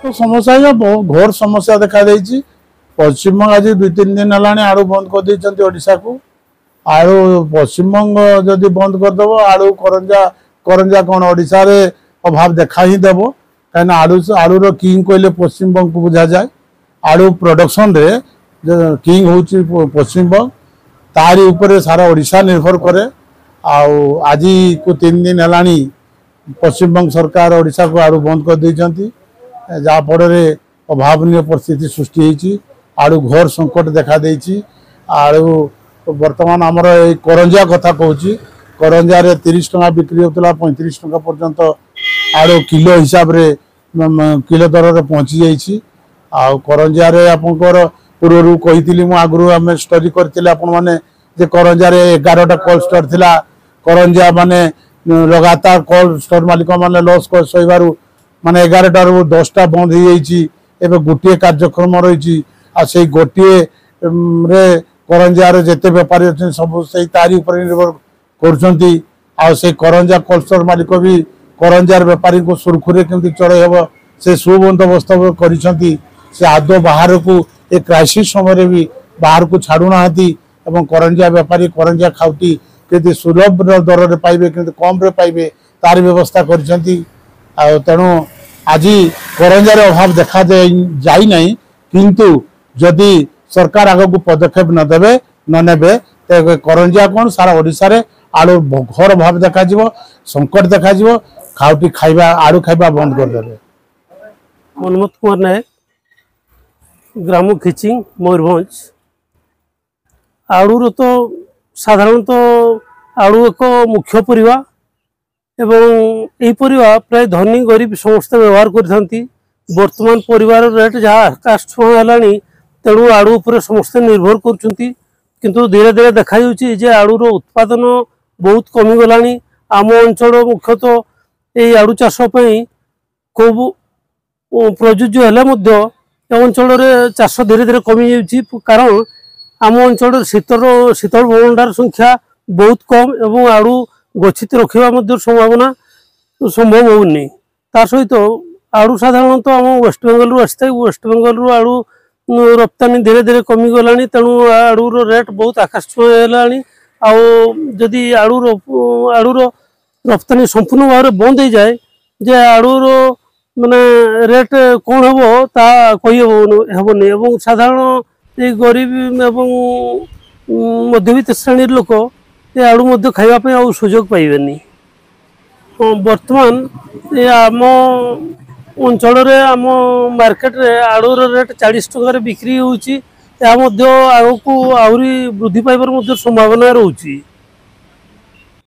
तो समस्या है घोर समस्या देखा देती। पश्चिमबंग आज 2-3 दिन है आड़ू बंद कर देते ओडिशा को। आड़ू पश्चिमबंग जदि बंद करदेव आड़ू करंजा करंजा कौन ओडिशा रे अभाव देखा ही देव कहीं आड़ू आड़ूर किंग कहले पश्चिमबंग को बुझा जाए। आड़ू प्रोडक्शन रे किंग हूँ पश्चिमबंग तारी ऊपर सारा ओडिशा निर्भर करे। आज को 3 दिन है पश्चिमबंग सरकार ओडिशा को आड़ू बंद कर देती जहाँफल अभावनीय परिस्थिति सृष्टि होती। आड़ू घोर संकट देखा देती। आड़ू बर्तमान आमर करंजा कथा कहूँ करंजा रे 30 टंका बिक्री होता 35 टंका पर्यंत आड़ू किलो हिसाब रे किलो दर रे पहुँची जाइए। करंजा रे आपंकर पूर्व कही आगु आम स्टडी करते मैंने करंजा रे 11टा कोल्ड स्टोर थिला। करंजा माने लगातार कोल्ड स्टोर मालिक माने लॉस सहबार माने 11टार 10टा बंद हो जाए। गोटे कार्यक्रम रही से गोटे रे करंजार जिते बेपारी अच्छे सब से तारी उपर निर्भर कर करंजा कोल्ड स्टोर मालिक भी करंजार बेपारी को सुरखुरी केमती चढ़ई हम से सुबंदोबस्त कर आदौ बाहर को ए क्राइसिस समय भी बाहर को छाड़ूना करंजा बेपारी करंजा खाउटी के सुलभ दर में पाइबे कि कम रे पाइबे तार व्यवस्था कर तेणु आज करंजार अभाव देखा जाई नहीं। किंतु जदि सरकार आग को पदक्षेप नदेवे ननेबे तो करंजा कौन सारा ओडिशा रे आलू घोर अभाव देखा संकट देखा खाउटी खाइबा आलू खाइबा बंद कर देबे। मनमोहन कुमार नायक ग्राम खिचिंग मयूरभंज। आड़ूर तो साधारणतः आड़ू एक मुख्य परिवा एवं यही परिवा प्राय धनी गरीब समस्त व्यवहार करथांती। वर्तमान परिवार रेट जहाँ आकाश छुआ है तेणु आड़ू पर समस्ते निर्भर करछंती। किंतु धीरे धीरे देखा जे आड़ूर उत्पादन बहुत कमिगला। आम अंचल मुख्यतः यही आड़ू चाष खूब प्रयोज्य है अंचल चाष धीरे धीरे कमी जाऊँगी कारण आम अंचल शीतल भंडार संख्या बहुत कम एवं आड़ू गच्छित रखा संभावना संभव होनी। तार सहित आड़ू साधारणतः आम वेस्ट बेंगल आसता वेस्ट बेंगल आड़ू रप्तानी धीरे धीरे कमिगला। तेणु आड़ूर रेट बहुत आकाश छुआ जदि आड़ूर रप्तानी संपूर्ण भाव में बंद हो जाए जे आड़ूर माने रेट कौन हम ता कही हेबनी एवं साधारण ये गरीब एवं मध्यवित्त श्रेणी लोक ये आड़ू खावाई आ सुजोग पाइबेनी। बर्तमान ये आम अंचल आम मार्केट रे आड़ूर रेट 40 टंका बिक्री होगी। आग को आहरी वृद्धि पाइबार संभावना रोची।